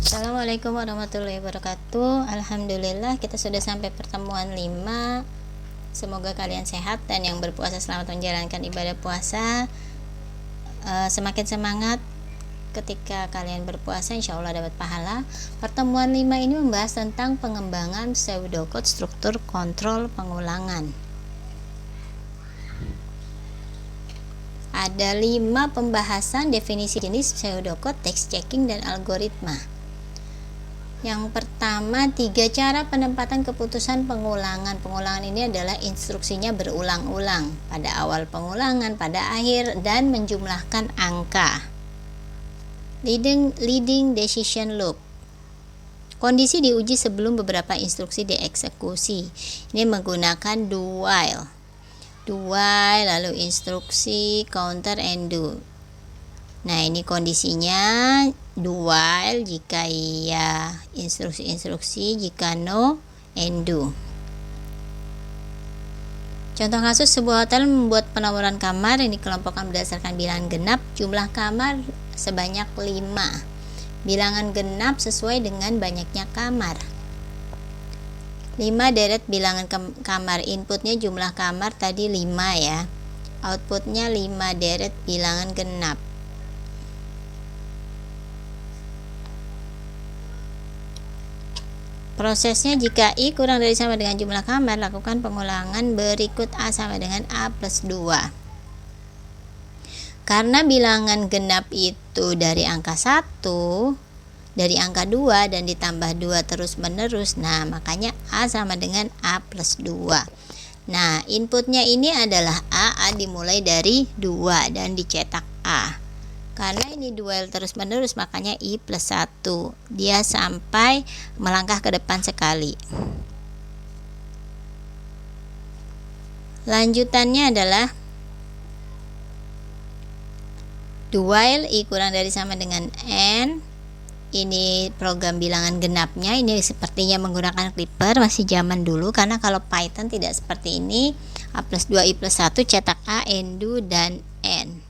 Assalamualaikum warahmatullahi wabarakatuh. Alhamdulillah kita sudah sampai pertemuan 5. Semoga kalian sehat dan yang berpuasa selamat menjalankan ibadah puasa. Semakin semangat ketika kalian berpuasa, insya Allah dapat pahala. Pertemuan 5 ini membahas tentang pengembangan pseudocode struktur kontrol pengulangan. Ada 5 pembahasan definisi jenis pseudocode, text checking, dan algoritma. Yang pertama, 3 cara penempatan keputusan pengulangan. Pengulangan ini adalah instruksinya berulang-ulang pada awal pengulangan, pada akhir, dan menjumlahkan angka. Leading decision loop. Kondisi diuji sebelum beberapa instruksi dieksekusi. Ini menggunakan do while, lalu instruksi counter and do. Nah, ini kondisinya do while jika iya, instruksi-instruksi jika no, and do. Contoh kasus, sebuah hotel membuat penawaran kamar yang dikelompokkan berdasarkan bilangan genap. Jumlah kamar sebanyak 5. Bilangan genap sesuai dengan banyaknya kamar. 5 deret bilangan kamar. Inputnya jumlah kamar tadi 5 ya. Outputnya 5 deret bilangan genap. Prosesnya, jika I kurang dari sama dengan jumlah kamar, lakukan pengulangan berikut A sama dengan A plus 2. Karena bilangan genap itu dari angka 1, dari angka 2 dan ditambah 2 terus menerus, nah makanya A sama dengan A plus 2. Nah, inputnya ini adalah A dimulai dari 2 dan dicetak A. Karena ini dual terus menerus, makanya I plus 1. Dia sampai melangkah ke depan sekali. Lanjutannya adalah do while I kurang dari sama dengan N. Ini program bilangan genapnya. Ini sepertinya menggunakan Clipper, masih zaman dulu, karena kalau Python tidak seperti ini. A plus 2 I plus 1 cetak A, N, do, dan N.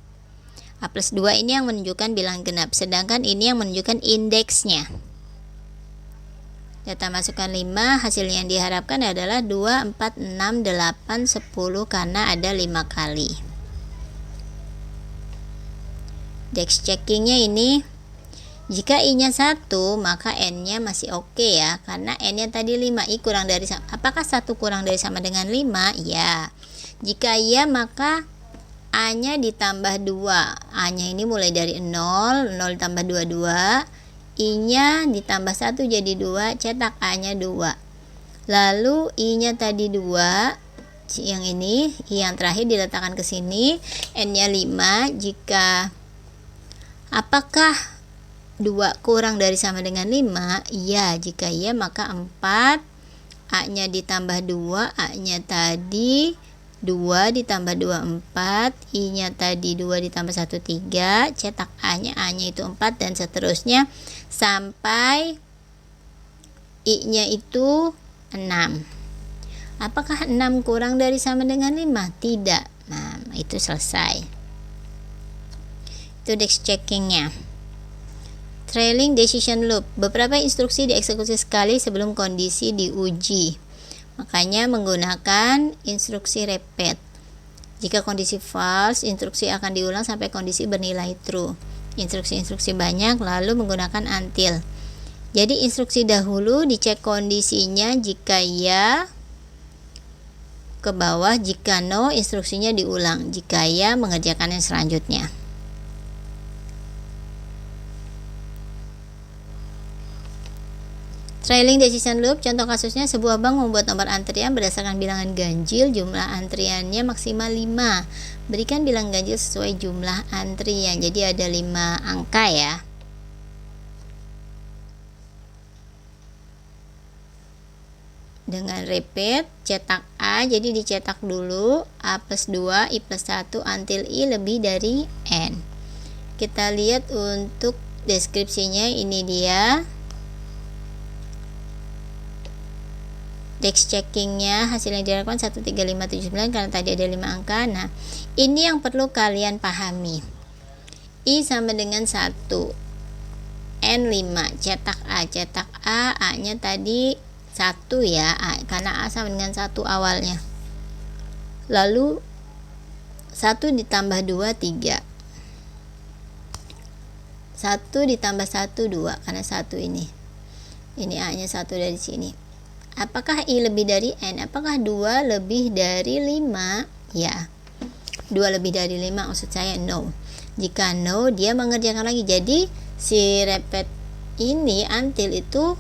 A plus 2 ini yang menunjukkan bilangan genap, sedangkan ini yang menunjukkan indeksnya. Data masukkan 5, hasil yang diharapkan adalah 2, 4, 6, 8, 10 karena ada 5 kali. Dex checkingnya ini, jika I-nya 1 maka N-nya masih oke ya, karena N-nya tadi 5. I kurang dari sama. Apakah 1 kurang dari sama dengan 5? Ya. Jika iya, maka A-nya ditambah 2. A-nya ini mulai dari 0 ditambah 2, 2. I-nya ditambah 1 jadi 2, cetak A-nya 2. Lalu I-nya tadi 2, yang ini, I yang terakhir diletakkan ke sini. N-nya 5. Jika apakah 2 kurang dari sama dengan 5? Iya, jika iya maka 4. A-nya ditambah 2, A-nya tadi 2 ditambah 2, 4. I-nya tadi 2 ditambah 1, 3. Cetak A-nya itu 4, dan seterusnya sampai I-nya itu 6. Apakah 6 kurang dari sama dengan 5? Tidak. Nah, itu selesai. Itu dex checkingnya. Trailing decision loop. Beberapa instruksi dieksekusi sekali sebelum kondisi diuji. Makanya menggunakan instruksi repeat. Jika kondisi false, instruksi akan diulang sampai kondisi bernilai true. Instruksi-instruksi banyak, lalu menggunakan until. Jadi instruksi dahulu dicek kondisinya, jika ya ke bawah, jika no instruksinya diulang, jika ya mengerjakan yang selanjutnya. Trailing decision loop, contoh kasusnya, sebuah bank membuat nomor antrian berdasarkan bilangan ganjil. Jumlah antriannya maksimal 5. Berikan bilangan ganjil sesuai jumlah antrian. Jadi ada 5 angka ya. Dengan repeat, cetak A, jadi dicetak dulu A plus 2, I plus 1 until I lebih dari N. Kita lihat untuk deskripsinya, ini dia. Dex checkingnya, hasil yang diharapkan 13579 karena tadi ada 5 angka. Nah, ini yang perlu kalian pahami. I sama dengan 1, N 5, cetak A nya tadi 1 ya, karena A sama dengan 1 awalnya. Lalu 1 ditambah 2 3, 1 ditambah 1 2, karena 1 ini A nya 1 dari sini. Apakah I lebih dari N? Apakah 2 lebih dari 5? Ya, 2 lebih dari 5 maksud saya no. Jika no, dia mengerjakan lagi. Jadi si repeat ini until itu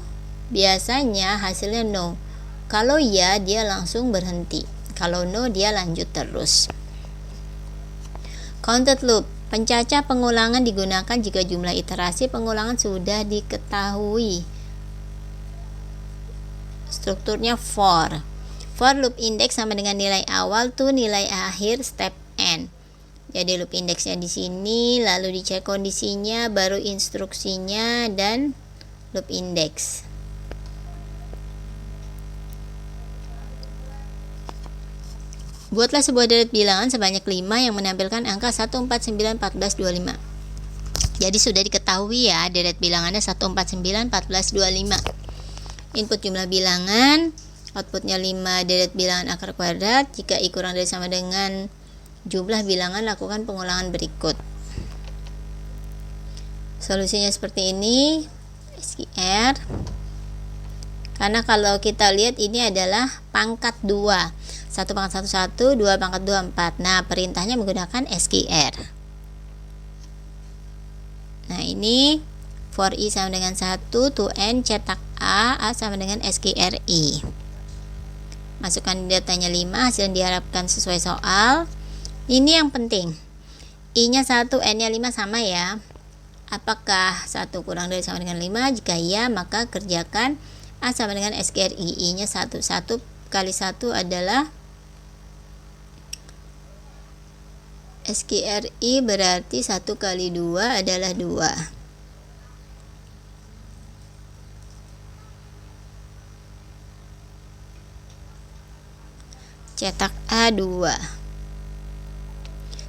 biasanya hasilnya no. Kalau ya, dia langsung berhenti. Kalau no, dia lanjut terus. Counted loop, pencacah pengulangan digunakan jika jumlah iterasi pengulangan sudah diketahui. Strukturnya for loop index sama dengan nilai awal tuh nilai akhir step n. Jadi loop indexnya di sini, lalu dicek kondisinya, baru instruksinya, dan loop index. Buatlah sebuah deret bilangan sebanyak 5 yang menampilkan angka 1, 4, 9, 14, 25. Jadi sudah diketahui ya, deret bilangannya 1, 4, 9, 14, 25. Input jumlah bilangan, outputnya 5 deret bilangan akar kuadrat. Jika I kurang dari sama dengan jumlah bilangan, lakukan pengulangan berikut. Solusinya seperti ini, SQR. Karena kalau kita lihat ini adalah pangkat 2. 1 pangkat 1 1, 2 pangkat 2 4. Nah, perintahnya menggunakan SQR. Nah, ini for I sama dengan 1 to N cetak A sama dengan SQRI. Masukkan datanya 5, hasil yang diharapkan sesuai soal. Ini yang penting. I-nya 1, N-nya 5 sama ya. Apakah 1 kurang dari sama dengan 5? Jika iya, maka kerjakan A sama dengan SQRI. I-nya 1. 1 kali 1 adalah SQRI, berarti 1 kali 2 adalah 2. Cetak A 2.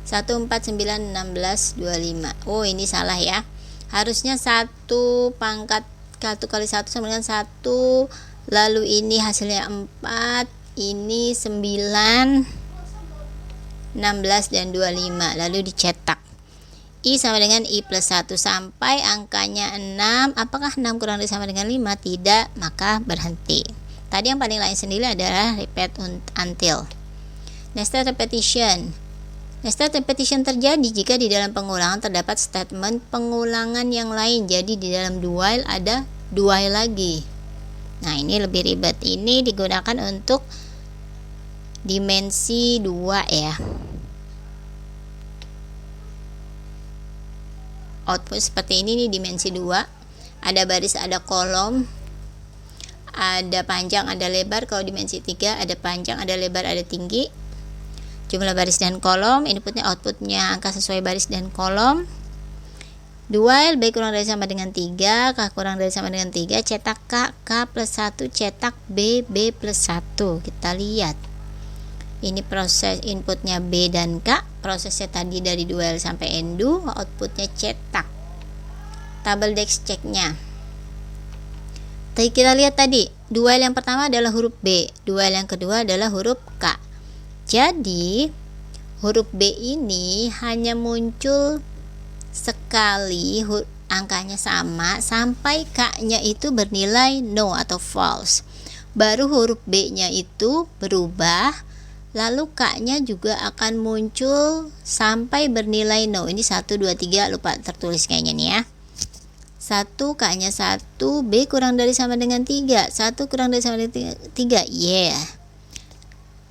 1, 4, 9, 16, 25. Oh, ini salah ya. Harusnya 1 pangkat 1 kali 1 sama dengan 1. Lalu ini hasilnya 4. Ini 9, 16 dan 25. Lalu dicetak. I sama dengan I plus 1 sampai angkanya 6. Apakah 6 kurang dari sama dengan 5? Tidak, maka berhenti. Tadi yang paling lain sendiri adalah repeat until. Nested repetition. Nested repetition terjadi jika di dalam pengulangan terdapat statement pengulangan yang lain. Jadi di dalam do while ada do while lagi. Nah, ini lebih ribet. Ini digunakan untuk dimensi 2 ya. Output seperti ini nih, dimensi 2. Ada baris, ada kolom, ada panjang, ada lebar. Kalau dimensi 3 ada panjang, ada lebar, ada tinggi. Jumlah baris dan kolom, inputnya outputnya angka sesuai baris dan kolom. Do while B kurang dari sama dengan 3, K kurang dari sama dengan 3, cetak K, K plus 1, cetak B, B plus 1. Kita lihat. Ini proses inputnya B dan K, prosesnya tadi dari do while sampai undo, outputnya cetak. Tabel dex checknya. Tadi kita lihat tadi, do while yang pertama adalah huruf B, do while yang kedua adalah huruf K. Jadi, huruf B ini hanya muncul sekali, angkanya sama, sampai K-nya itu bernilai no atau false. Baru huruf B-nya itu berubah, lalu K-nya juga akan muncul sampai bernilai no. Ini 1, 2, 3, lupa tertulis kayaknya nih ya. 1, K-nya 1, B kurang dari sama dengan 3. 1 kurang dari sama dengan 3, yeah.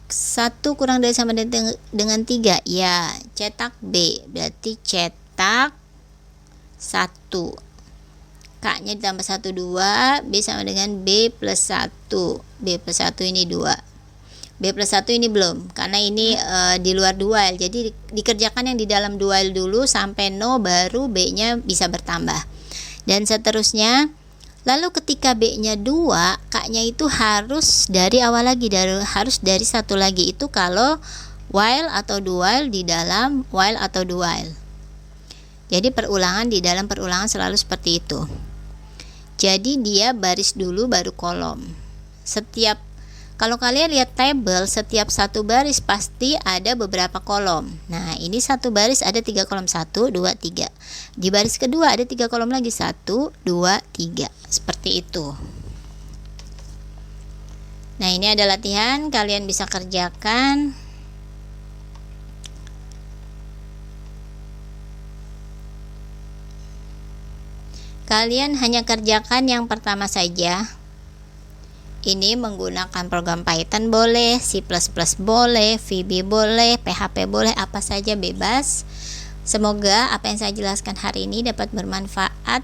1 kurang dari sama dengan 3, ya. Cetak B, berarti cetak 1. K-nya ditambah 1, 2, B sama dengan B plus 1. B plus 1 ini 2. B plus 1 ini belum, karena ini di luar do while. Jadi dikerjakan yang di dalam do while dulu sampai no, baru B-nya bisa bertambah. Dan seterusnya. Lalu ketika B-nya 2, K-nya itu harus dari awal lagi, harus dari 1 lagi. Itu kalau while atau do while di dalam while atau do while. Jadi perulangan di dalam perulangan selalu seperti itu. Jadi dia baris dulu baru kolom. Kalau kalian lihat tabel, setiap satu baris pasti ada beberapa kolom. Nah, ini satu baris ada 3 kolom, 1, 2, 3. Di baris kedua ada 3 kolom lagi, 1, 2, 3. Seperti itu. Nah, ini ada latihan, kalian bisa kerjakan. Kalian hanya kerjakan yang pertama saja. Ini menggunakan program Python boleh, C++ boleh, VB boleh, PHP boleh, apa saja bebas. Semoga apa yang saya jelaskan hari ini dapat bermanfaat.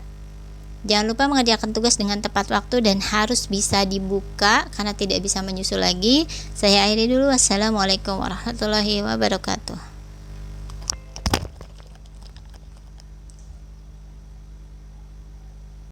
Jangan lupa mengerjakan tugas dengan tepat waktu dan harus bisa dibuka karena tidak bisa menyusul lagi. Saya akhiri dulu. Wassalamualaikum warahmatullahi wabarakatuh.